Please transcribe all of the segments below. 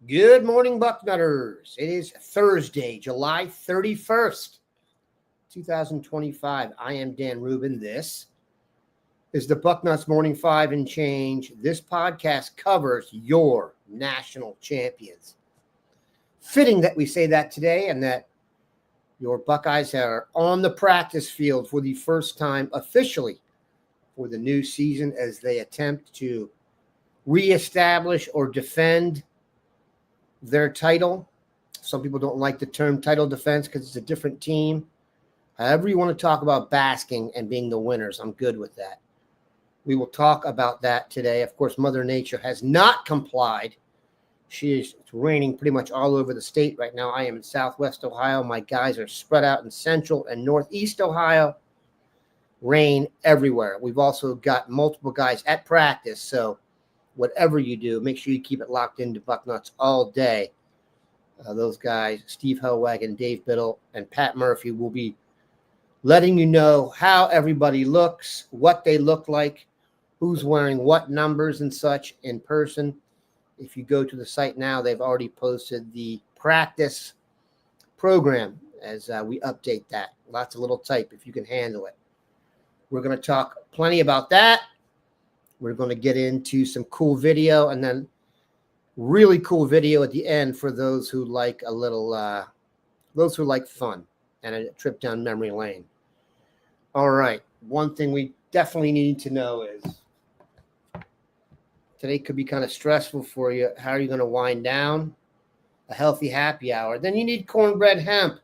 Good morning, Bucknutters. It is Thursday, July 31st, 2025. I am Dan Rubin. This is the Bucknuts Morning 5 and Change. This podcast covers your national champions. Fitting that we say that today and that your Buckeyes are on the practice field for the first time officially for the new season as they attempt to reestablish or defend their title. Some people don't like the term title defense because it's a different team. However you want to talk about basking and being the winners, I'm good with that. We will talk about that today. Of course, Mother Nature has not complied. It's raining pretty much all over the state right now. I am in Southwest Ohio. My guys are spread out in Central and Northeast Ohio. Rain everywhere. We've also got multiple guys at practice, so whatever you do, make sure you keep it locked into Bucknuts all day. Those guys, Steve Hellwagon, Dave Biddle, and Pat Murphy, will be letting you know how everybody looks, what they look like, who's wearing what numbers and such in person. If you go to the site now, they've already posted the practice program as we update that. Lots of little type if you can handle it. We're going to talk plenty about that. We're going to get into some cool video and then really cool video at the end for those who like a little, those who like fun and a trip down memory lane. All right. One thing we definitely need to know is today could be kind of stressful for you. How are you going to wind down? A healthy happy hour. Then you need Cornbread Hemp,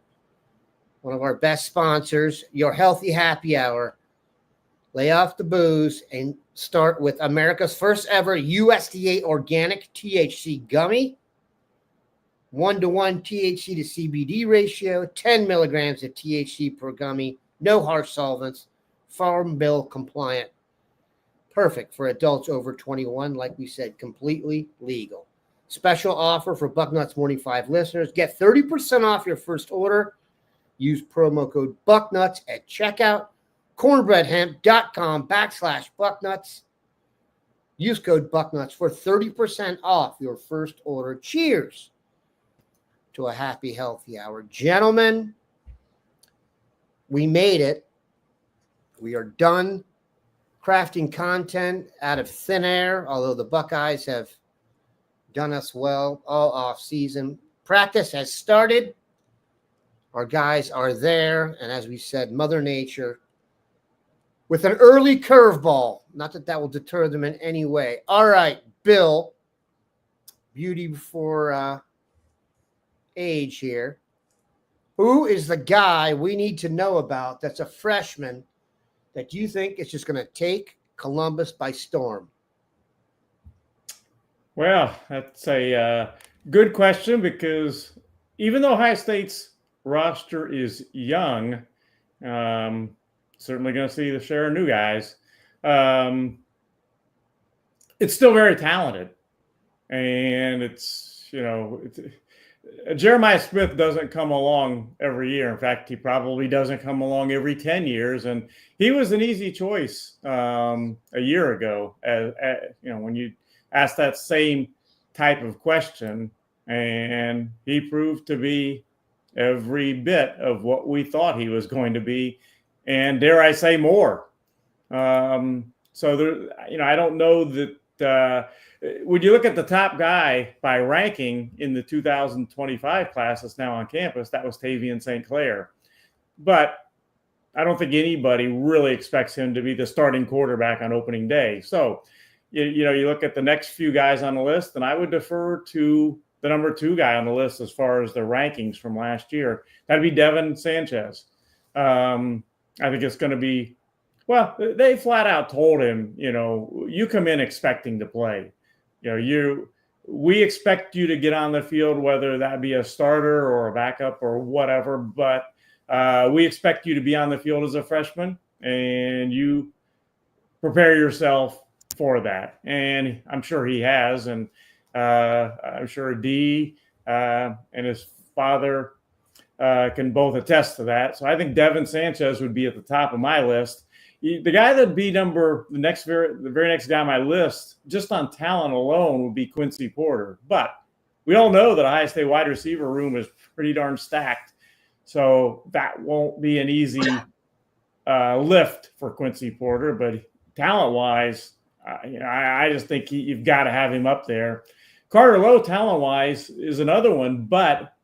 one of our best sponsors, your healthy happy hour. Lay off the booze and start with America's first ever USDA organic THC gummy. 1-to-1 THC to CBD ratio, 10 milligrams of THC per gummy, no harsh solvents, Farm Bill compliant. Perfect for adults over 21, like we said, completely legal. Special offer for Bucknuts Morning 5 listeners. Get 30% off your first order. Use promo code Bucknuts at checkout. cornbreadhemp.com/Bucknuts. Use code Bucknuts for 30% off your first order. Cheers to a happy, healthy hour. Gentlemen, we made it. We are done crafting content out of thin air, although the Buckeyes have done us well all off season. Practice has started. Our guys are there. And as we said, Mother Nature with an early curveball. Not that will deter them in any way. All right, Bill, beauty before age here. Who is the guy we need to know about that's a freshman that you think is just going to take Columbus by storm? Well, that's a good question because even though Ohio State's roster is young, certainly going to see the share of new guys. It's still very talented. And Jeremiah Smith doesn't come along every year. In fact, he probably doesn't come along every 10 years. And he was an easy choice a year ago, when you asked that same type of question. And he proved to be every bit of what we thought he was going to be. And dare I say more. So there, I don't know that when you look at the top guy by ranking in the 2025 class that's now on campus, that was Tavian St. Clair. But I don't think anybody really expects him to be the starting quarterback on opening day. So, you look at the next few guys on the list, and I would defer to the number 2 guy on the list as far as the rankings from last year. That'd be Devin Sanchez. I think it's going to be, well, they flat out told him, you come in expecting to play. We expect you to get on the field, whether that be a starter or a backup or whatever, but we expect you to be on the field as a freshman, and you prepare yourself for that. And I'm sure he has, and I'm sure D and his father can both attest to that. So I think Devin Sanchez would be at the top of my list. The guy that'd be the very next guy on my list, just on talent alone, would be Quincy Porter. But we all know that Ohio State wide receiver room is pretty darn stacked. So that won't be an easy lift for Quincy Porter, but talent-wise, I just think you've got to have him up there. Carter Lowe, talent-wise, is another one, but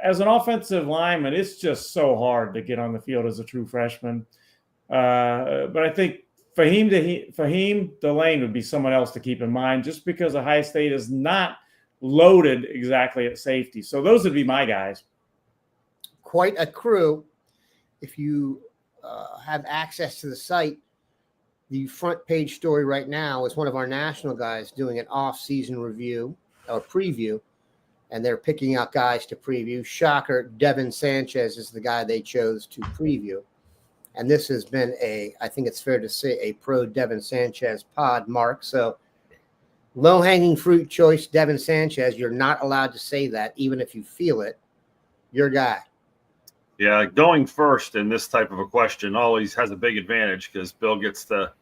as an offensive lineman, it's just so hard to get on the field as a true freshman. But I think Fahim Delane would be someone else to keep in mind, just because Ohio State is not loaded exactly at safety. So those would be my guys. Quite a crew. If you have access to the site, the front page story right now is one of our national guys doing an off-season review or preview, and they're picking out guys to preview. Shocker, Devin Sanchez is the guy they chose to preview. And this has been I think it's fair to say, a pro Devin Sanchez pod, Mark. So low-hanging fruit choice, Devin Sanchez. You're not allowed to say that, even if you feel it. Your guy. Yeah, going first in this type of a question always has a big advantage because Bill gets to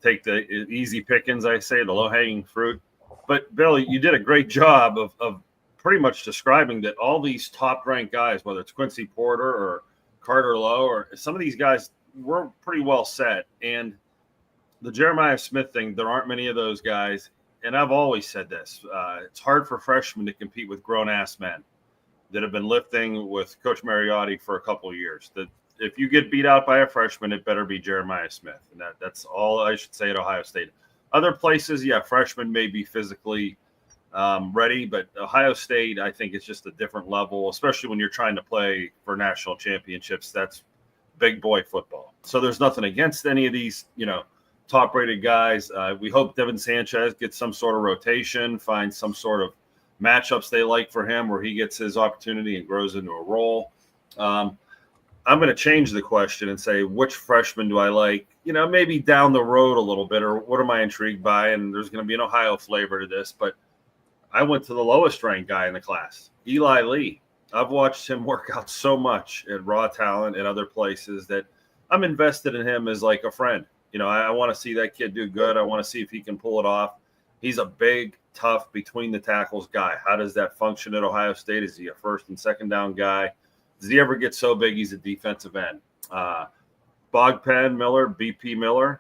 take the easy pickings, I say, the low-hanging fruit. But, Bill, you did a great job of pretty much describing that all these top-ranked guys, whether it's Quincy Porter or Carter Lowe, or some of these guys were pretty well set. And the Jeremiah Smith thing, there aren't many of those guys. And I've always said this. It's hard for freshmen to compete with grown-ass men that have been lifting with Coach Mariotti for a couple of years. That if you get beat out by a freshman, it better be Jeremiah Smith. And that's all I should say at Ohio State. Other places, yeah, freshmen may be physically ready, but Ohio State, I think, is just a different level, especially when you're trying to play for national championships. That's big boy football. So there's nothing against any of these, top-rated guys. We hope Devin Sanchez gets some sort of rotation, finds some sort of matchups they like for him where he gets his opportunity and grows into a role. I'm going to change the question and say, which freshman do I like, maybe down the road a little bit, or what am I intrigued by? And there's going to be an Ohio flavor to this, but I went to the lowest ranked guy in the class, Eli Lee. I've watched him work out so much at Raw Talent and other places that I'm invested in him as like a friend. I want to see that kid do good. I want to see if he can pull it off. He's a big, tough, between the tackles guy. How does that function at Ohio State? Is he a first and second down guy? Does he ever get so big he's a defensive end? Bogpen Miller, BP Miller,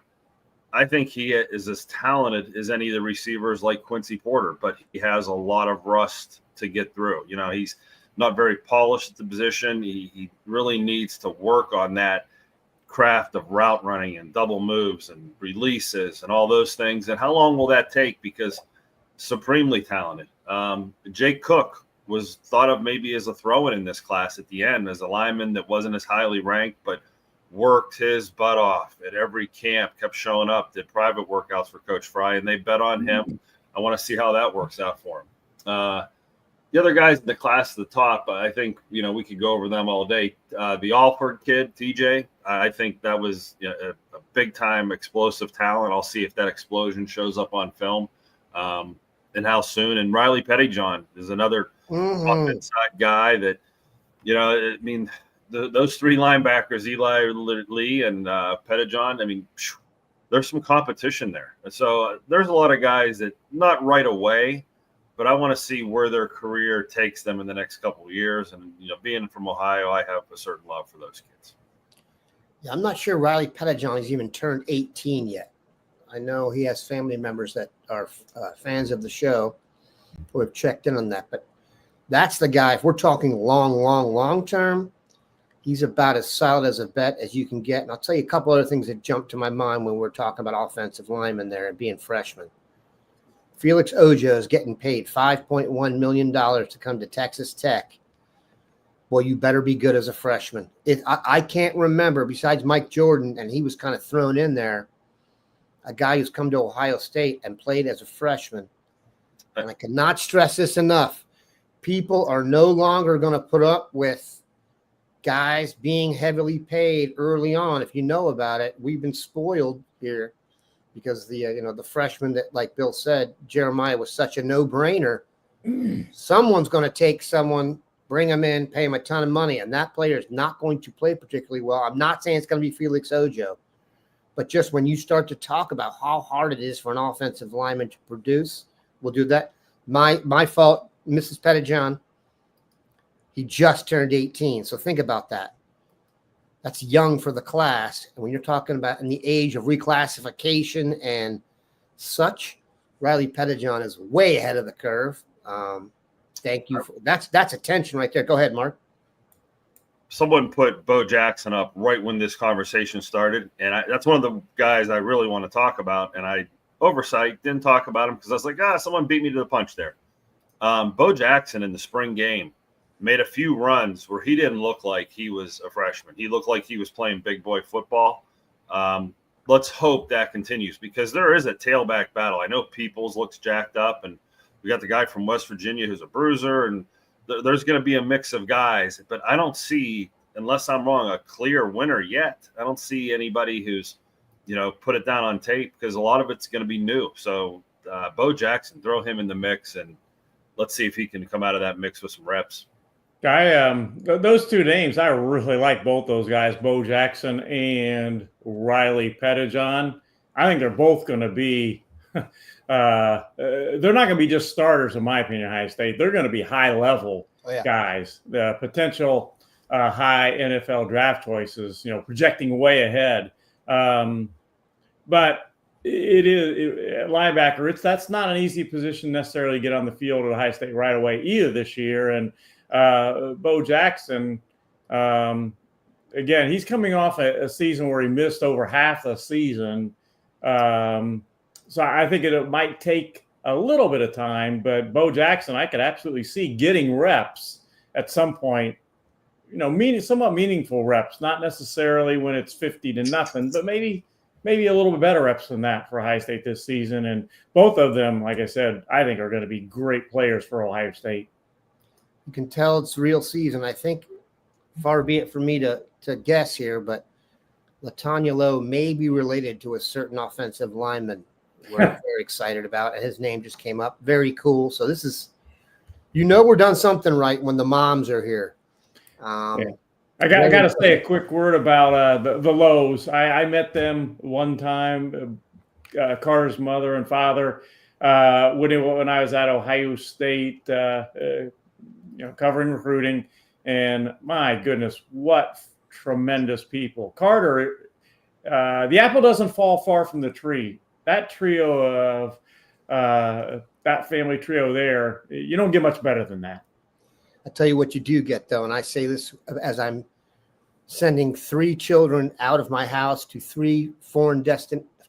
I think he is as talented as any of the receivers like Quincy Porter, but he has a lot of rust to get through. He's not very polished at the position. He really needs to work on that craft of route running and double moves and releases and all those things. And how long will that take? Because supremely talented. Jake Cook was thought of maybe as a throw-in in this class at the end as a lineman that wasn't as highly ranked, but worked his butt off at every camp, kept showing up, did private workouts for Coach Fry, and they bet on him. I want to see how that works out for him. The other guys in the class at the top, I think, we could go over them all day. The Alford kid, TJ, I think that was a big-time explosive talent. I'll see if that explosion shows up on film and how soon. And Riley Pettyjohn is another inside guy that, those three linebackers, Eli Lee and Pettyjohn, there's some competition there. And so there's a lot of guys that not right away, but I want to see where their career takes them in the next couple of years. And, being from Ohio, I have a certain love for those kids. Yeah, I'm not sure Riley Pettyjohn has even turned 18 yet. I know he has family members that are fans of the show who have checked in on that. But that's the guy. If we're talking long term, he's about as solid as a bet as you can get. And I'll tell you a couple other things that jumped to my mind when we're talking about offensive linemen there and being freshmen. Felix Ojo is getting paid $5.1 million to come to Texas Tech. Well, you better be good as a freshman. I can't remember, besides Mike Jordan, and he was kind of thrown in there, a guy who's come to Ohio State and played as a freshman. And I cannot stress this enough. People are no longer going to put up with guys being heavily paid early on. If you know about it, we've been spoiled here because the freshman that, like Bill said, Jeremiah was such a no-brainer. Someone's going to take someone, bring him in, pay him a ton of money, and that player is not going to play particularly well. I'm not saying it's going to be Felix Ojo, but just when you start to talk about how hard it is for an offensive lineman to produce, we'll do that. My fault, Mrs. Pettijohn. He just turned 18. So think about that. That's young for the class. And when you're talking about in the age of reclassification and such, Riley Pettijohn is way ahead of the curve. Thank you. That's attention right there. Go ahead, Mark. Someone put Bo Jackson up right when this conversation started. And that's one of the guys I really want to talk about. And I didn't talk about him because I was like, someone beat me to the punch there. Bo Jackson in the spring game made a few runs where he didn't look like he was a freshman. He looked like he was playing big boy football. Let's hope that continues because there is a tailback battle. I know Peoples looks jacked up, and we got the guy from West Virginia who's a bruiser, and there's going to be a mix of guys. But I don't see, unless I'm wrong, a clear winner yet. I don't see anybody who's, put it down on tape because a lot of it's going to be new. So Bo Jackson, throw him in the mix, and let's see if he can come out of that mix with some reps. Those two names, I really like both those guys, Bo Jackson and Riley Pettijohn. I think they're both going to be they're not going to be just starters, in my opinion, Ohio State. They're going to be high-level guys, the potential high NFL draft choices, projecting way ahead. But it is linebacker. That's not an easy position necessarily to get on the field at Ohio State right away either this year. And Bo Jackson, again, he's coming off a season where he missed over half the season. So I think it might take a little bit of time, but Bo Jackson, I could absolutely see getting reps at some point, somewhat meaningful reps, not necessarily when it's 50-0, but maybe a little bit better reps than that for Ohio State this season. And both of them, like I said, I think are going to be great players for Ohio State. You can tell it's real season. I think, far be it for me to guess here, but LaTanya Lowe may be related to a certain offensive lineman we're very excited about. And his name just came up. Very cool. So this is, we're done something right when the moms are here. I got to say a quick word about the Lowe's. I met them one time, Carter's mother and father, when I was at Ohio State, covering recruiting, and my goodness, what tremendous people. Carter, the apple doesn't fall far from the tree. That trio of that family trio there, you don't get much better than that. I'll tell you what you do get, though, and I say this as I'm sending 3 children out of my house to 3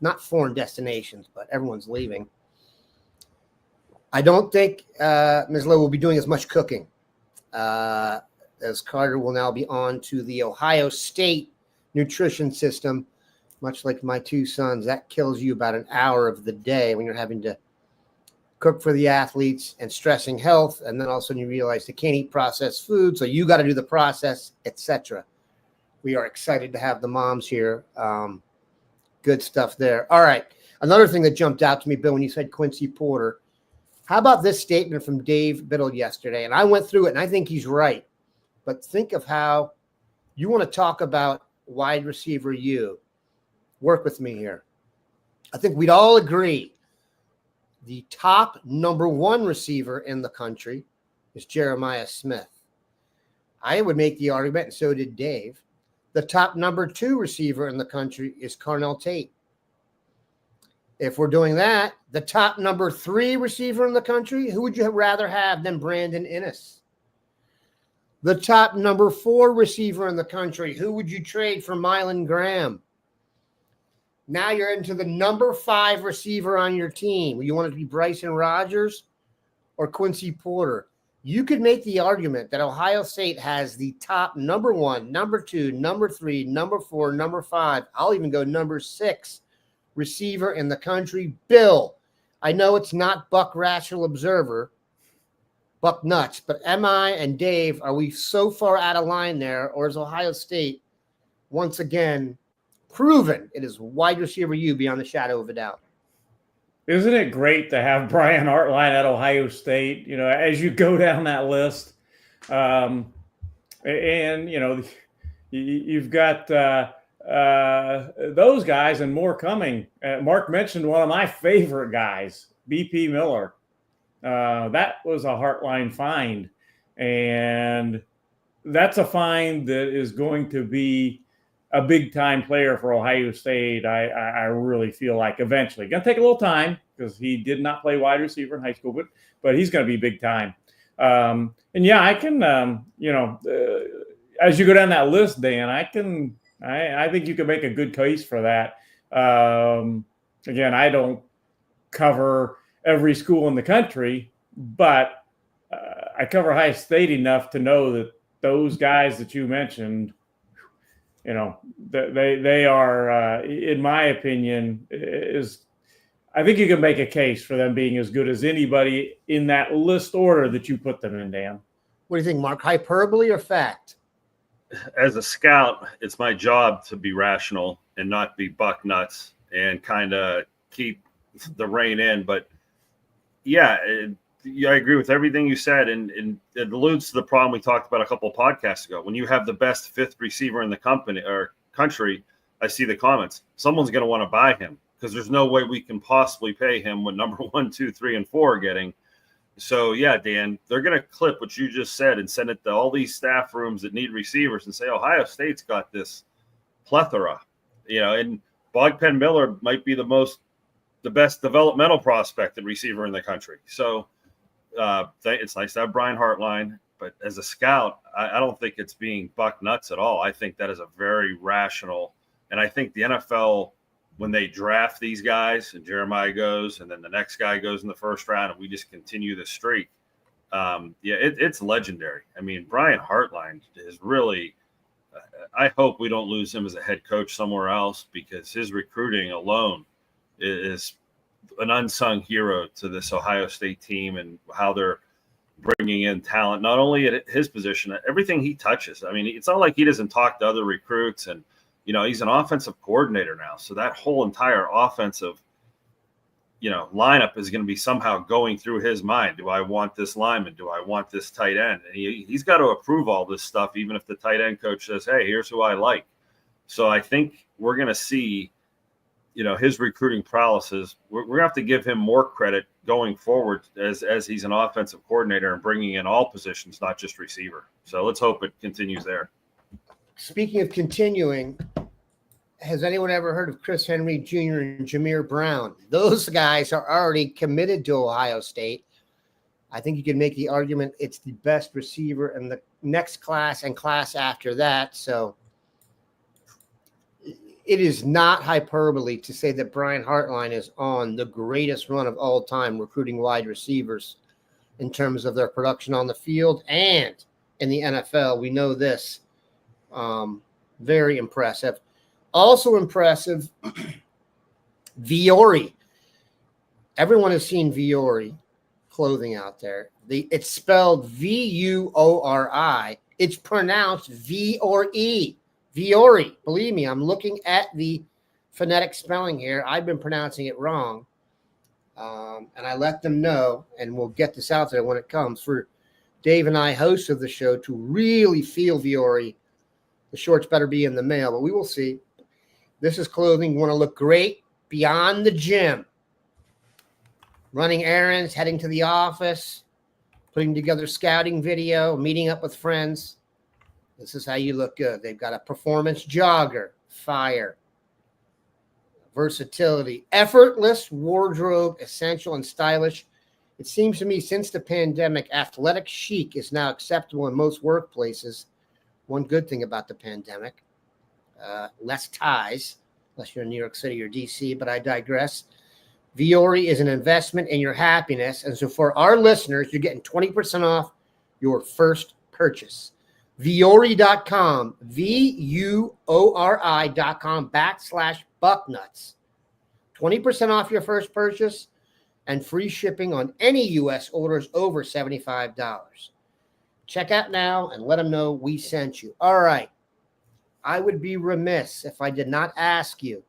not foreign destinations, but everyone's leaving. I don't think Ms. Lowe will be doing as much cooking as Carter will now be on to the Ohio State nutrition system, much like my 2 sons. That kills you about an hour of the day when you're having to cook for the athletes and stressing health, and then all of a sudden you realize they can't eat processed food, so you got to do the process, etc. We are excited to have the moms here. Good stuff there. All right. Another thing that jumped out to me, Bill, when you said Quincy Porter, how about this statement from Dave Biddle yesterday? And I went through it, and I think he's right. But think of how you want to talk about wide receiver you. Work with me here. I think we'd all agree the top number 1 receiver in the country is Jeremiah Smith. I would make the argument, and so did Dave, the top number 2 receiver in the country is Carnell Tate. If we're doing that, the top number 3 receiver in the country, who would you rather have than Brandon Innes? The top number 4 receiver in the country, who would you trade for Mylan Graham? Now you're into the number 5 receiver on your team. You want it to be Bryson Rogers or Quincy Porter? You could make the argument that Ohio State has the top number 1, number 2, number 3, number 4, number 5. I'll even go number 6 receiver in the country. Bill, I know it's not Buck Rational Observer, Buck Nuts, but am I and Dave, are we so far out of line there, or is Ohio State once again proven it is wide receiver you beyond the shadow of a doubt? Isn't it great to have Brian Hartline at Ohio State, as you go down that list? And, you've got those guys and more coming. Mark mentioned one of my favorite guys, BP Miller. that was a Hartline find. And that's a find that is going to be a big-time player for Ohio State. I really feel like eventually. Going to take a little time because he did not play wide receiver in high school, but he's going to be big time. And yeah, I can, as you go down that list, Dan, I think you can make a good case for that. Again, I don't cover every school in the country, but I cover Ohio State enough to know that those guys that you mentioned, they are, in my opinion, I think you can make a case for them being as good as anybody in that list order that you put them in, Dan. What do you think, Mark? Hyperbole or fact? As a scout, it's my job to be rational and not be buck nuts and kind of keep the rein in. But yeah, I agree with everything you said, and it alludes to the problem we talked about a couple of podcasts ago. When you have the best fifth receiver in the country, I see the comments. Someone's going to want to buy him because there's no way we can possibly pay him what number 1, 2, 3, and 4 are getting. So yeah, Dan, they're going to clip what you just said and send it to all these staff rooms that need receivers and say, Ohio State's got this plethora, and Bogpen Miller might be the best developmental prospect and receiver in the country. So it's nice to have Brian Hartline, but as a scout, I don't think it's being buck nuts at all. I think that is a very rational, and I think the NFL, when they draft these guys and Jeremiah goes and then the next guy goes in the first round and we just continue this streak, it's legendary. I mean, Brian Hartline is really I hope we don't lose him as a head coach somewhere else because his recruiting alone is an unsung hero to this Ohio State team and how they're bringing in talent, not only at his position, everything he touches. I mean, it's not like he doesn't talk to other recruits and, he's an offensive coordinator now. So that whole entire offensive, lineup is going to be somehow going through his mind. Do I want this lineman? Do I want this tight end? And he's got to approve all this stuff, even if the tight end coach says, hey, here's who I like. So I think we're going to see, his recruiting prowesses. We're going to have to give him more credit going forward as he's an offensive coordinator and bringing in all positions, not just receiver. So let's hope it continues there. Speaking of continuing, has anyone ever heard of Chris Henry Jr. and Jameer Brown? Those guys are already committed to Ohio State. I think you can make the argument it's the best receiver in the next class and class after that. So it is not hyperbole to say that Brian Hartline is on the greatest run of all time recruiting wide receivers in terms of their production on the field and in the NFL. We know this. Very impressive. Also impressive, Viore. Everyone has seen Viore clothing out there. It's spelled Vuori. It's pronounced V-or-E. Viore. Believe me, I'm looking at the phonetic spelling here. I've been pronouncing it wrong. And I let them know, and we'll get this out there when it comes for Dave and I, hosts of the show, to really feel Viore. The shorts better be in the mail, but we will see. This is clothing. You want to look great beyond the gym. Running errands, heading to the office, putting together scouting video, meeting up with friends. This is how you look good. They've got a performance jogger, fire, versatility, effortless wardrobe, essential and stylish. It seems to me since the pandemic, athletic chic is now acceptable in most workplaces. One good thing about the pandemic, less ties, unless you're in New York City or DC, but I digress. Viore is an investment in your happiness. And so for our listeners, you're getting 20% off your first purchase. Viore.com, VUORI.com/Bucknuts. 20% off your first purchase and free shipping on any U.S. orders over $75. Check out now and let them know we sent you. All right. I would be remiss if I did not ask you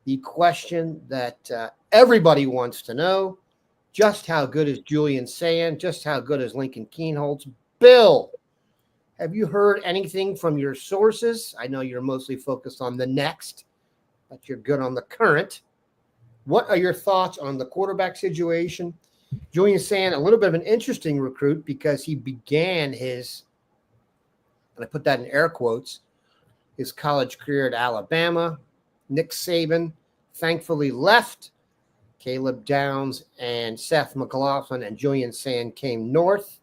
the question that everybody wants to know. Just how good is Julian Sand? Just how good is Lincoln Kienholz? Bill, have you heard anything from your sources? I know you're mostly focused on the next, but you're good on the current. What are your thoughts on the quarterback situation Julian Sand, a little bit of an interesting recruit because he began his, and I put that in air quotes, his college career at Alabama. Nick Saban thankfully left. Caleb Downs and Seth McLaughlin and Julian Sand came north.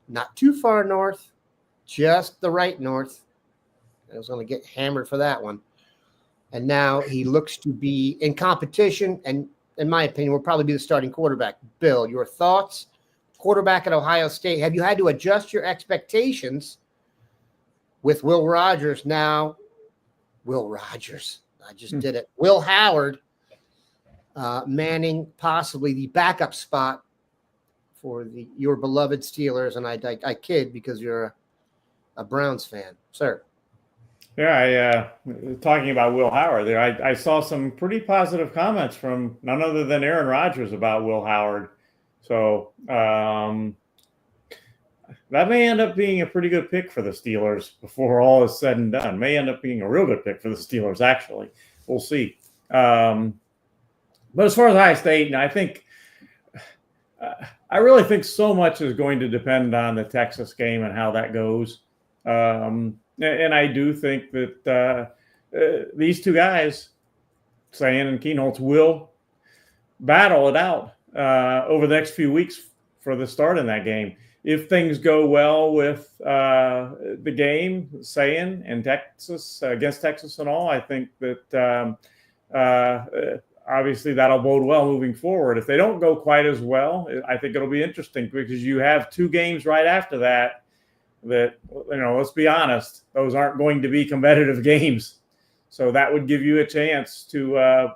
Not too far north, just the right north. I was going to get hammered for that one. And now he looks to be in competition, and in my opinion, will probably be the starting quarterback. Bill, your thoughts? Quarterback at Ohio State. Have you had to adjust your expectations with Will Rogers now? Will Rogers. I just did it. Will Howard manning possibly the backup spot for your beloved Steelers. And I kid because you're a Browns fan. Sir. Yeah, talking about Will Howard there, I saw some pretty positive comments from none other than Aaron Rodgers about Will Howard. So that may end up being a pretty good pick for the Steelers before all is said and done. May end up being a real good pick for the Steelers, actually. We'll see. But as far as Ohio State, I think I really think so much is going to depend on the Texas game and how that goes. And I do think that these two guys, Sayan and Keenholz, will battle it out over the next few weeks for the start in that game. If things go well with the game, Sayan and Texas against Texas and all, I think that obviously that'll bode well moving forward. If they don't go quite as well, I think it'll be interesting because you have two games right after that, let's be honest, those aren't going to be competitive games. So that would give you a chance to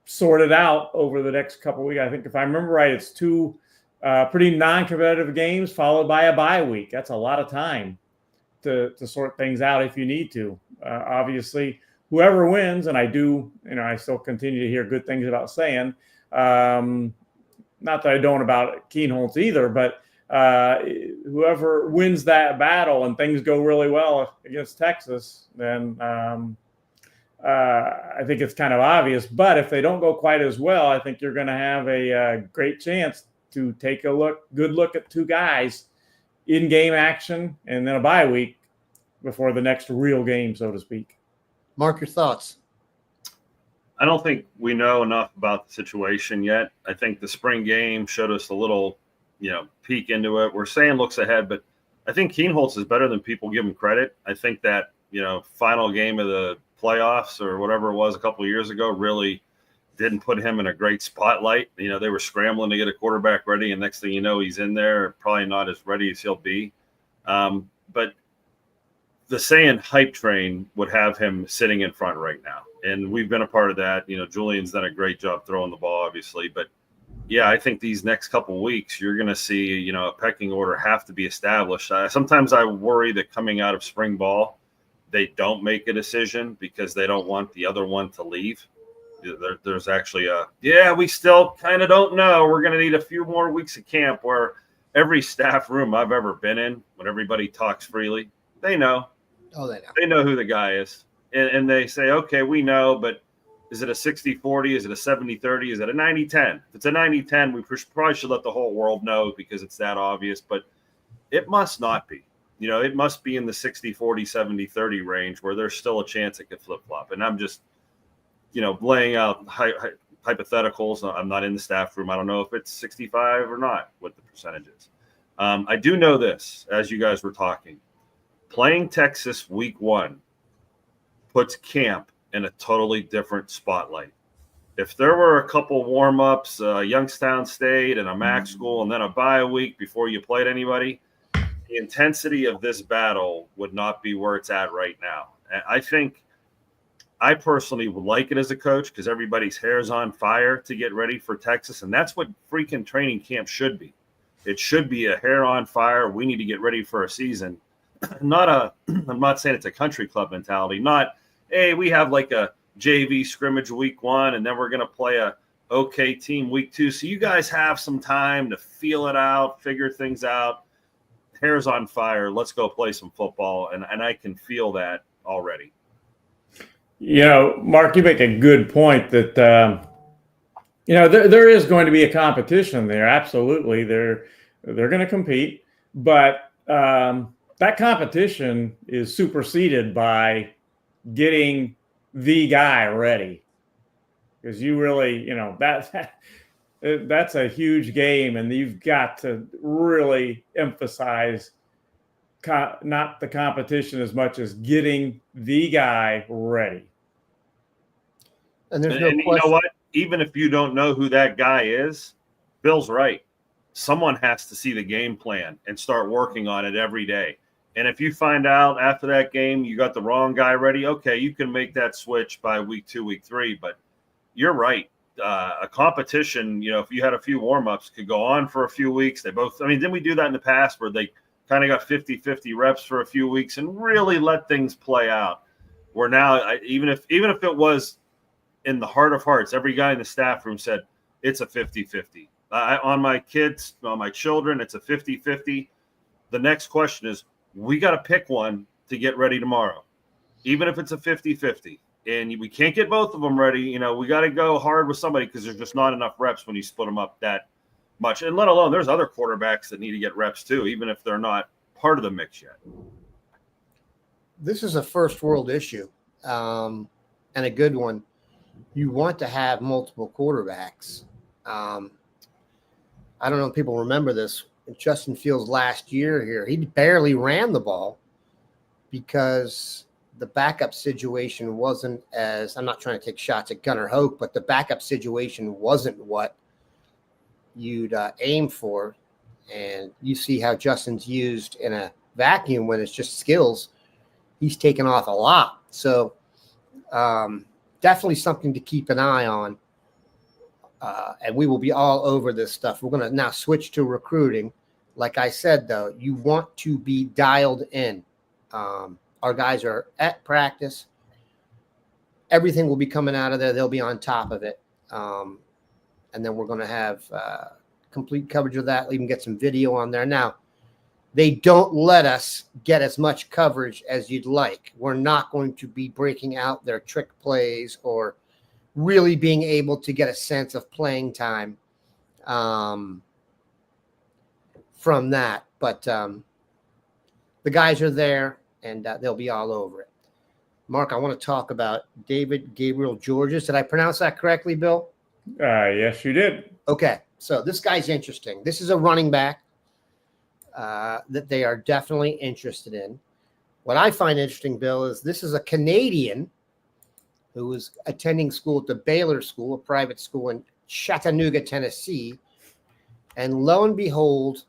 sort it out over the next couple of weeks. I think if I remember right, it's two pretty non-competitive games followed by a bye week. That's a lot of time to sort things out if you need to. Obviously, whoever wins, and I still continue to hear good things about Sayan. Not that I don't about Keenholz either, but whoever wins that battle and things go really well against Texas, then I think it's kind of obvious. But if they don't go quite as well, I think you're going to have a great chance to take a good look at two guys in game action and then a bye week before the next real game, so to speak. Mark, your thoughts? I don't think we know enough about the situation yet. I think the spring game showed us a little peek into it. We're saying looks ahead, but I think Keenholz is better than people give him credit. I think that, final game of the playoffs or whatever it was a couple of years ago really didn't put him in a great spotlight. They were scrambling to get a quarterback ready, and next thing you know, he's in there, probably not as ready as he'll be. But the Sayan hype train would have him sitting in front right now. And we've been a part of that. Julian's done a great job throwing the ball, obviously, but yeah, I think these next couple of weeks, you're going to see, a pecking order have to be established. Sometimes I worry that coming out of spring ball, they don't make a decision because they don't want the other one to leave. There's actually we still kind of don't know. We're going to need a few more weeks of camp where every staff room I've ever been in, when everybody talks freely, they know. Oh, they know. They know who the guy is. And they say, okay, we know, but is it a 60-40? Is it a 70-30? Is it a 90-10? If it's a 90-10, we probably should let the whole world know because it's that obvious, but it must not be. It must be in the 60-40, 70-30 range where there's still a chance it could flip-flop. And I'm just, laying out hypotheticals. I'm not in the staff room. I don't know if it's 65 or not, what the percentage is. I do know this, as you guys were talking. Playing Texas week 1 puts camp in a totally different spotlight. If there were a couple warm-ups, Youngstown State and a MAC school, and then a bye week before you played anybody, the intensity of this battle would not be where it's at right now. And I think I personally would like it as a coach because everybody's hair's on fire to get ready for Texas, and that's what freaking training camp should be. It should be a hair on fire. We need to get ready for a season. I'm not saying it's a country club mentality, not, hey, we have like a JV scrimmage week 1, and then we're going to play a okay team week 2. So you guys have some time to feel it out, figure things out. Hair's on fire. Let's go play some football. And I can feel that already. Mark, you make a good point that There is going to be a competition there. Absolutely. They're going to compete, but that competition is superseded by getting the guy ready, because you really, that's a huge game, and you've got to really emphasize not the competition as much as getting the guy ready. And there's no and question. You know what? Even if you don't know who that guy is, Bill's right. Someone has to see the game plan and start working on it every day. And if you find out after that game you got the wrong guy ready, okay, you can make that switch by week 2, week 3. But you're right. A competition, if you had a few warm-ups, could go on for a few weeks. Didn't we do that in the past where they kind of got 50-50 reps for a few weeks and really let things play out? Where now, even if it was in the heart of hearts, every guy in the staff room said it's a 50-50. On my kids, on my children, it's a 50-50. The next question is, we got to pick one to get ready tomorrow, even if it's a 50-50. And we can't get both of them ready. We got to go hard with somebody because there's just not enough reps when you split them up that much. And let alone there's other quarterbacks that need to get reps too, even if they're not part of the mix yet. This is a first world issue, and a good one. You want to have multiple quarterbacks. I don't know if people remember this. Justin Fields last year here, he barely ran the ball because the backup situation wasn't as, I'm not trying to take shots at Gunnar Hoke, but the backup situation wasn't what you'd aim for. And you see how Justin's used in a vacuum when it's just skills. He's taken off a lot. So definitely something to keep an eye on. And we will be all over this stuff. We're going to now switch to recruiting. Like I said, though, you want to be dialed in. Our guys are at practice. Everything will be coming out of there. They'll be on top of it. And then we're going to have complete coverage of that. Even get some video on there. Now, they don't let us get as much coverage as you'd like. We're not going to be breaking out their trick plays or really being able to get a sense of playing time from that. But the guys are there, and they'll be all over it. Mark, I want to talk about Gabriel Georges. Did I pronounce that correctly, Bill? Yes, you did. Okay, so this guy's interesting. This is a running back that they are definitely interested in. What I find interesting, Bill, is this is a Canadian who was attending school at the Baylor School, a private school in Chattanooga, Tennessee. And lo and behold,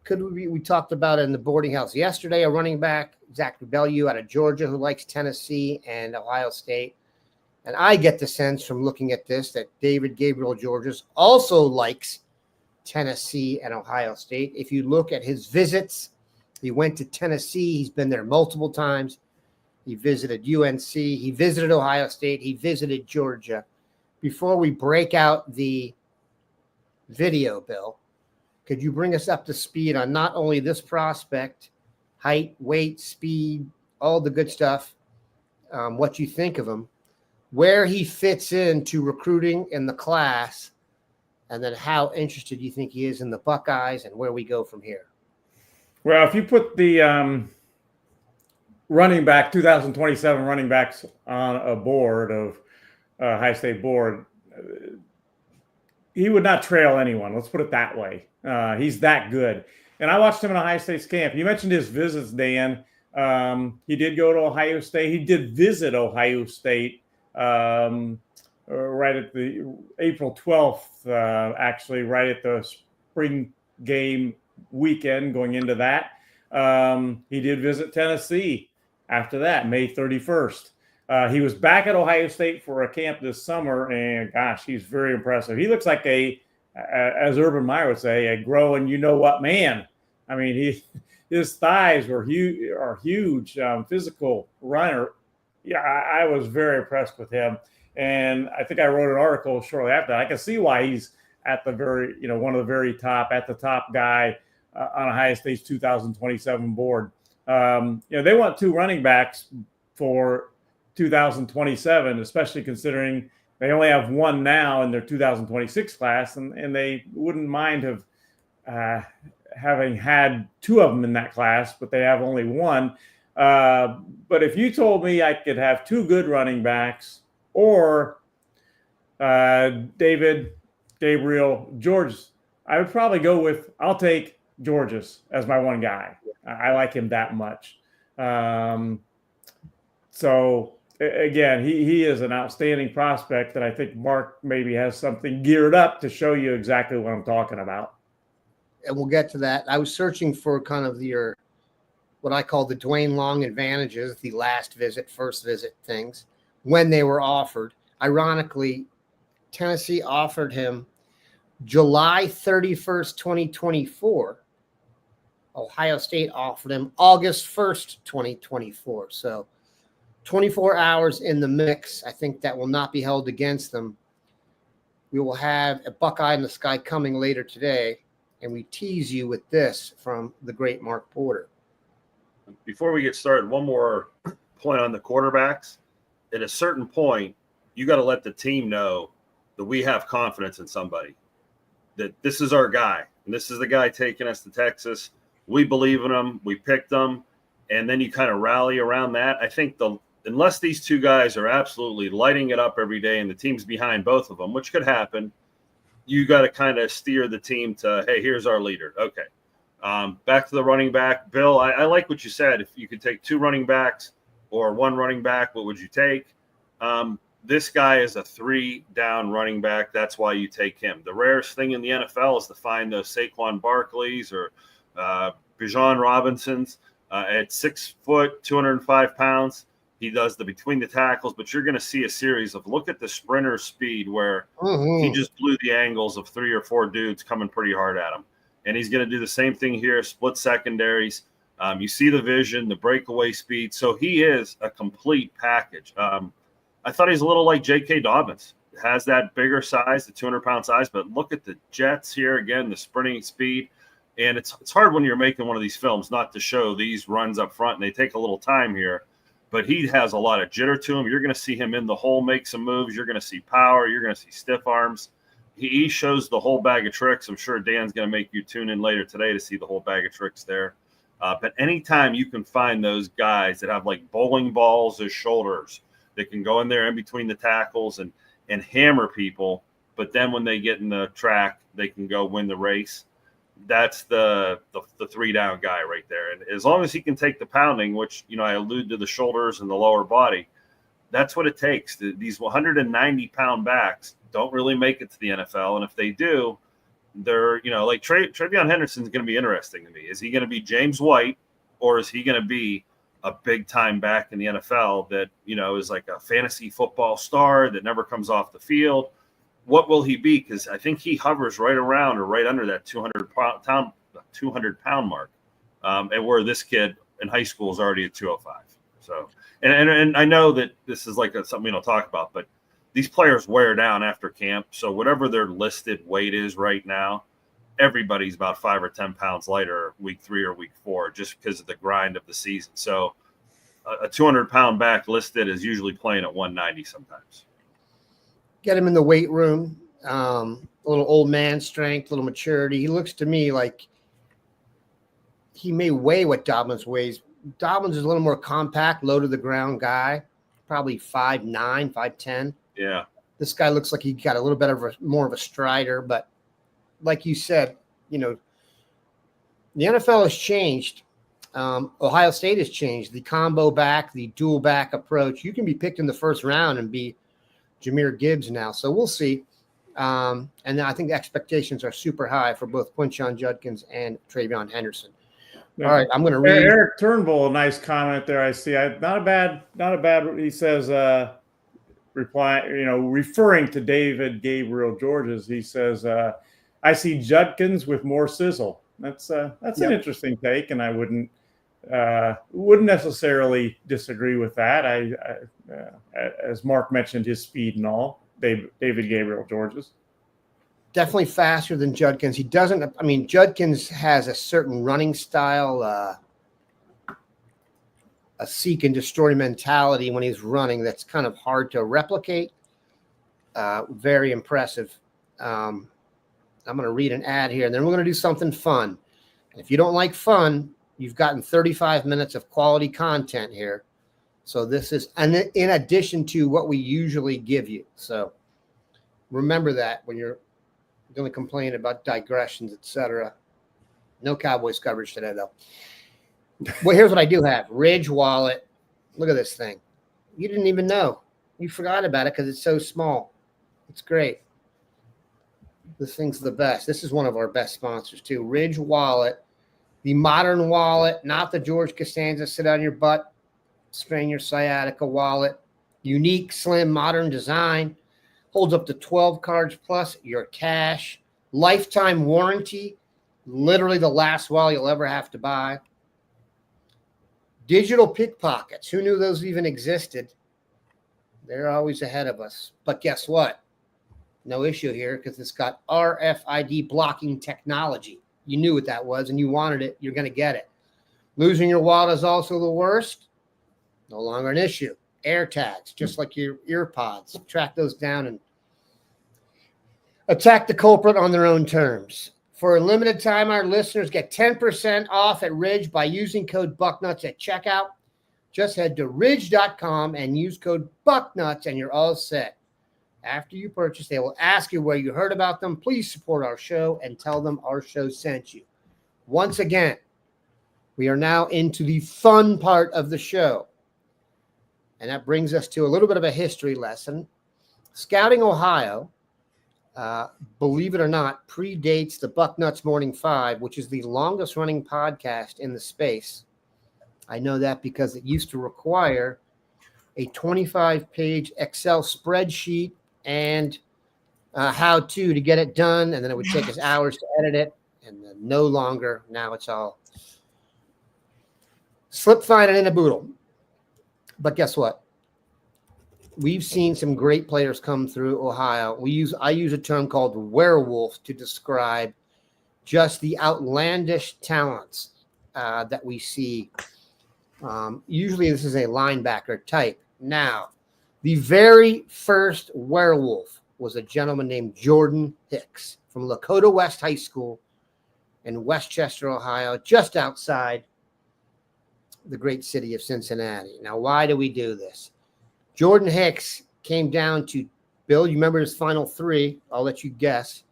we talked about it in the boarding house yesterday, a running back, Zach Rebelliou out of Georgia, who likes Tennessee and Ohio State. And I get the sense from looking at this that Gabriel Georges also likes Tennessee and Ohio State. If you look at his visits, he went to Tennessee. He's been there multiple times. He visited UNC. He visited Ohio State. He visited Georgia. Before we break out the video, Bill, could you bring us up to speed on not only this prospect, height, weight, speed, all the good stuff, what you think of him, where he fits into recruiting in the class, and then how interested you think he is in the Buckeyes and where we go from here? Well, if you put the running back, 2027 running backs on a board of High State board, he would not trail anyone. Let's put it that way. He's that good. And I watched him in Ohio State's camp. You mentioned his visits, Dan. He did go to Ohio State. He did visit Ohio State right at the April 12th, actually, right at the spring game weekend going into that. He did visit Tennessee after that, May 31st. He was back at Ohio State for a camp this summer, and gosh, he's very impressive. He looks like as Urban Meyer would say, a growing you-know-what man. I mean, his thighs are huge, physical runner. Yeah, I was very impressed with him. And I think I wrote an article shortly after that. I can see why he's at the very, one of the very top, at the top guy on Ohio State's 2027 board. They want two running backs for 2027, especially considering They only have one now in their 2026 class, and they wouldn't mind having had two of them in that class, but they have only one. But if you told me I could have two good running backs or David, Gabriel, Georges, I would probably go with, I'll take Georges as my one guy. I like him that much. So again, he is an outstanding prospect that I think Mark maybe has something geared up to show you exactly what I'm talking about. And we'll get to that. I was searching for kind of what I call the Dwayne Long advantages, the last visit, first visit things, when they were offered. Ironically, Tennessee offered him July 31st, 2024. Ohio State offered him August 1st, 2024. So 24 hours in the mix. I think that will not be held against them. We will have a Buckeye in the Sky coming later today, and we tease you with this from the great Mark Porter. Before we get started, one more point on the quarterbacks. At a certain point, you got to let the team know that we have confidence in somebody, that this is our guy, and this is the guy taking us to Texas. We believe in him. We picked him, and then you kind of rally around that. I think unless these two guys are absolutely lighting it up every day and the team's behind both of them, which could happen, you got to kind of steer the team to, hey, here's our leader. Okay. Back to the running back. Bill, I like what you said. If you could take two running backs or one running back, what would you take? This guy is a 3-down running back. That's why you take him. The rarest thing in the NFL is to find those Saquon Barkleys or Bijan Robinsons at 6 foot, 205 pounds. He does the between the tackles, but you're going to see a series of look at the sprinter speed where he just blew the angles of 3 or 4 dudes coming pretty hard at him. And he's going to do the same thing here, split secondaries. You see the vision, the breakaway speed. So he is a complete package. I thought he's a little like J.K. Dobbins. Has that bigger size, the 200-pound size, but look at the jets here again, the sprinting speed. And it's hard when you're making one of these films not to show these runs up front, and they take a little time here. But he has a lot of jitter to him. You're going to see him in the hole make some moves. You're going to see power. You're going to see stiff arms. He shows the whole bag of tricks. I'm sure Dan's going to make you tune in later today to see the whole bag of tricks there. But anytime you can find those guys that have like bowling balls as shoulders that can go in there in between the tackles and hammer people, but then when they get in the track, they can go win the race. That's the 3-down guy right there. And as long as he can take the pounding, which, I allude to the shoulders and the lower body, that's what it takes. These 190-pound backs don't really make it to the NFL. And if they do, they're, like Travion Henderson's going to be interesting to me. Is he going to be James White, or is he going to be a big-time back in the NFL that, is like a fantasy football star that never comes off the field? What will he be? Because I think he hovers right around or right under that 200-pound mark, and where this kid in high school is already at 205. So, and I know that this is like something we don't talk about, but these players wear down after camp. So whatever their listed weight is right now, everybody's about 5 or 10 pounds lighter week 3 or week 4 just because of the grind of the season. So a 200-pound back listed is usually playing at 190 sometimes. Get him in the weight room, a little old man strength, a little maturity. He looks to me like he may weigh what Dobbins weighs. Dobbins is a little more compact, low to the ground guy, probably 5'9", 5'10". Yeah. This guy looks like he got a little bit more of a strider, but like you said, the NFL has changed. Ohio State has changed. The combo back, the dual back approach. You can be picked in the first round and be Jahmyr Gibbs now. So we'll see. And I think the expectations are super high for both Quinshon Judkins and Travion Henderson. Yeah. All right, I'm going to read. Eric Turnbull, a nice comment there. I see. Not a bad. He says, referring to David Gabriel Georges, he says, I see Judkins with more sizzle. That's an interesting take, and I wouldn't necessarily disagree with that. As Mark mentioned, his speed and all, David Gabriel Georges. Definitely faster than Judkins. He doesn't. Judkins has a certain running style, a seek and destroy mentality when he's running that's kind of hard to replicate. Very impressive. I'm going to read an ad here, and then we're going to do something fun. And if you don't like fun, you've gotten 35 minutes of quality content here. So this is in addition to what we usually give you. So remember that when you're going to complain about digressions, etc. No Cowboys coverage today, though. Well, here's what I do have. Ridge wallet. Look at this thing. You didn't even know. You forgot about it because it's so small. It's great. This thing's the best. This is one of our best sponsors, too. Ridge wallet. The modern wallet, not the George Costanza sit on your butt, strain your sciatica wallet. Unique, slim, modern design. Holds up to 12 cards plus your cash. Lifetime warranty. Literally the last wallet you'll ever have to buy. Digital pickpockets. Who knew those even existed? They're always ahead of us. But guess what? No issue here because it's got RFID blocking technology. You knew what that was and you wanted it. You're going to get it. Losing your wallet is also the worst. No longer an issue. Air tags, just like your ear pods. Track those down and attack the culprit on their own terms. For a limited time, our listeners get 10% off at Ridge by using code Bucknuts at checkout. Just head to ridge.com and use code Bucknuts and you're all set. After you purchase, they will ask you where you heard about them. Please support our show and tell them our show sent you. Once again, we are now into the fun part of the show. And that brings us to a little bit of a history lesson. Scouting Ohio, believe it or not, predates the Bucknuts Morning 5, which is the longest running podcast in the space. I know that because it used to require a 25-page Excel spreadsheet and how-to to get it done, and then it would take us hours to edit it, and then no longer. Now it's all slip, fine, and in a boodle. But guess what? We've seen some great players come through Ohio. I use a term called werewolf to describe just the outlandish talents that we see. Usually this is a linebacker type. Now, the very first werewolf was a gentleman named Jordan Hicks from Lakota West High School in Westchester, Ohio, just outside the great city of Cincinnati. Now, why do we do this? Jordan Hicks came down to, Bill, you remember his final three? I'll let you guess.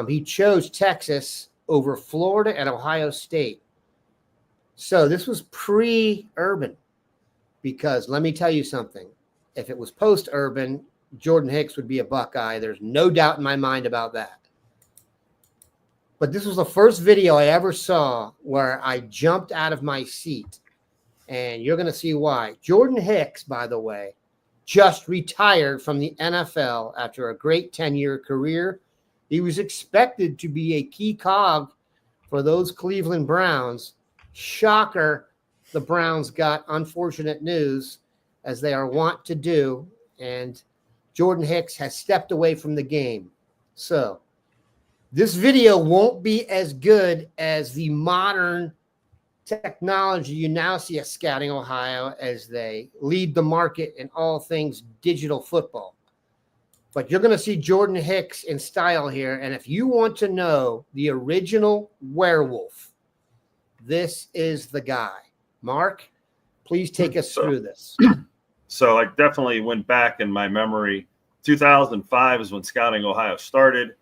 He chose Texas over Florida and Ohio State. So this was pre-Urban, because let me tell you something. If it was post-Urban, Jordan Hicks would be a Buckeye. There's no doubt in my mind about that. But this was the first video I ever saw where I jumped out of my seat. And you're going to see why. Jordan Hicks, by the way, just retired from the NFL after a great 10-year career. He was expected to be a key cog for those Cleveland Browns. Shocker, the Browns got unfortunate news, as they are wont to do, and Jordan Hicks has stepped away from the game. So this video won't be as good as the modern technology you now see at Scouting Ohio as they lead the market in all things digital football. But you're going to see Jordan Hicks in style here. And if you want to know the original werewolf, this is the guy. Mark, please take us through this. So I definitely went back in my memory. 2005 is when Scouting Ohio started.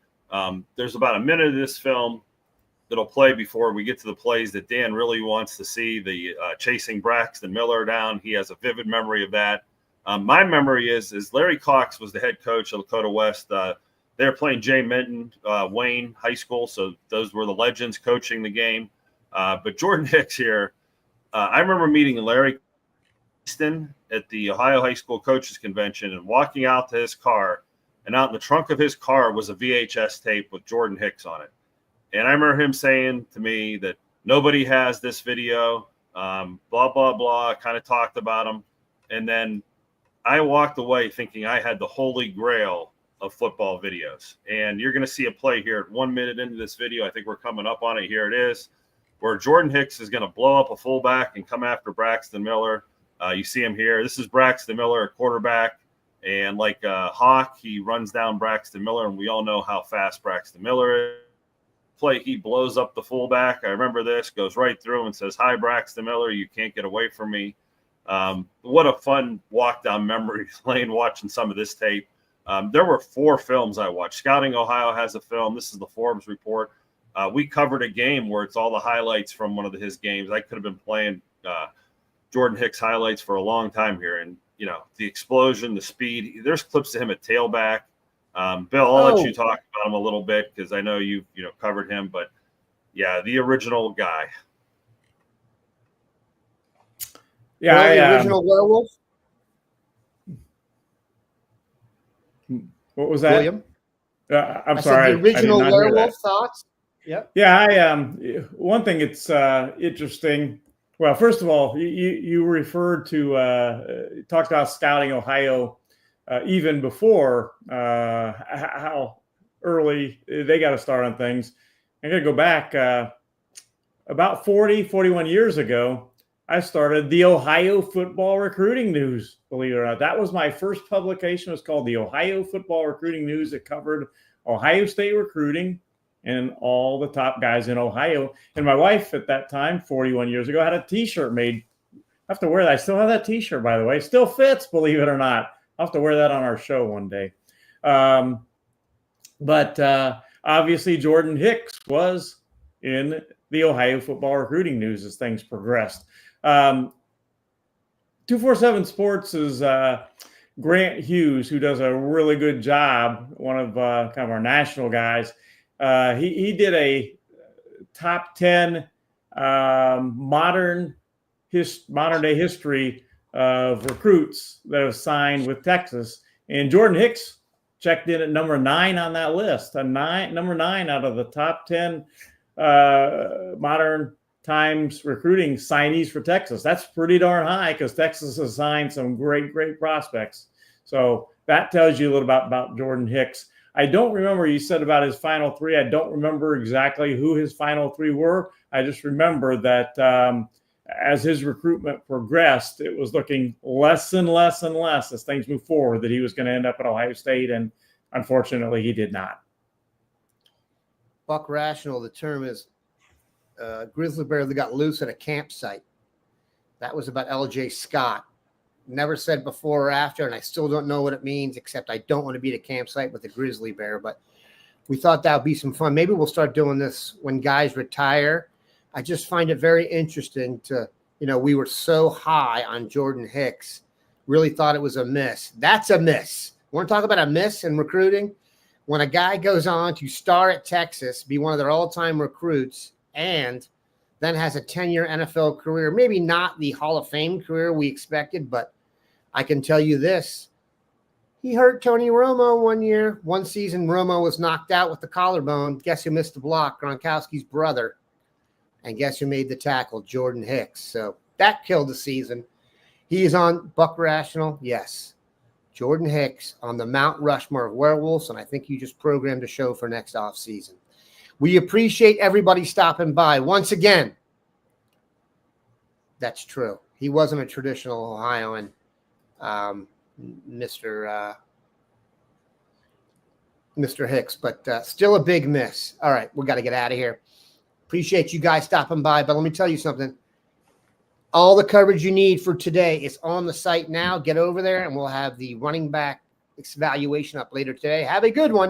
There's about a minute of this film that'll play before we get to the plays that Dan really wants to see, the chasing Braxton Miller down. He has a vivid memory of that. My memory is Larry Cox was the head coach of Lakota West. They were playing Jay Minton, Wayne High School, so those were the legends coaching the game. But Jordan Hicks here, I remember meeting Larry at the Ohio High School Coaches Convention and walking out to his car, and out in the trunk of his car was a VHS tape with Jordan Hicks on it. And I remember him saying to me that nobody has this video, blah, blah, blah, kind of talked about him. And then I walked away thinking I had the holy grail of football videos. And you're going to see a play here at 1 minute into this video. I think we're coming up on it. Here it is, where Jordan Hicks is going to blow up a fullback and come after Braxton Miller. You see him here. This is Braxton Miller, a quarterback. And like Hawk, he runs down Braxton Miller, and we all know how fast Braxton Miller is. He blows up the fullback. I remember this, goes right through and says, "Hi, Braxton Miller, you can't get away from me." What a fun walk down memory lane watching some of this tape. There were 4 films I watched. Scouting Ohio has a film. This is the Forbes report. We covered a game where it's all the highlights from one of his games. I could have been playing Jordan Hicks highlights for a long time here. And, you know, the explosion, the speed, there's clips of him at tailback. Bill, I'll let you talk about him a little bit because I know you covered him, but yeah, the original guy. Yeah, the original Werewolf. What was that? William? I'm I sorry. said the original Werewolf thoughts. Yep. Yeah, one thing it's interesting. Well, first of all, you referred to talked about Scouting Ohio. Even before how early they got to start on things. I'm going to go back about 41 years ago. I started the Ohio Football Recruiting News, believe it or not. That was my first publication. It was called the Ohio Football Recruiting News. It covered Ohio State recruiting and all the top guys in Ohio. And my wife at that time, 41 years ago, had a T-shirt made. I have to wear that. I still have that T-shirt, by the way. Still fits, believe it or not. I'll have to wear that on our show one day. But obviously Jordan Hicks was in the Ohio Football Recruiting News as things progressed. 247 Sports is Grant Hughes, who does a really good job, one of kind of our national guys. He did a top 10 modern day history of recruits that have signed with Texas, and Jordan Hicks checked in at number 9 on that list. Number 9 out of the top 10 modern times recruiting signees for Texas. That's pretty darn high because Texas has signed some great prospects. So that tells you a little about Jordan Hicks. I don't remember, you said about his final 3. I don't remember exactly who his final 3 were. I just remember that as his recruitment progressed, it was looking less and less and less as things move forward that he was going to end up at Ohio State, and unfortunately he did not. Buck Rational, the term is grizzly bear that got loose at a campsite. That was about L.J. Scott. Never said before or after, and I still don't know what it means, except I don't want to be at a campsite with a grizzly bear, but we thought that would be some fun. Maybe we'll start doing this when guys retire. I just find it very interesting to, we were so high on Jordan Hicks, really thought it was a miss. That's a miss. Want to talk about a miss in recruiting? When a guy goes on to star at Texas, be one of their all-time recruits, and then has a 10-year NFL career, maybe not the Hall of Fame career we expected, but I can tell you this. He hurt Tony Romo one season. Romo was knocked out with the collarbone. Guess who missed the block? Gronkowski's brother. And guess who made the tackle? Jordan Hicks. So that killed the season. He is on Buck Rational. Yes. Jordan Hicks on the Mount Rushmore of Werewolves. And I think you just programmed a show for next offseason. We appreciate everybody stopping by. Once again, that's true. He wasn't a traditional Ohioan, Mr. Hicks, but still a big miss. All right, we got to get out of here. Appreciate you guys stopping by, but let me tell you something. All the coverage you need for today is on the site now. Get over there, and we'll have the running back evaluation up later today. Have a good one.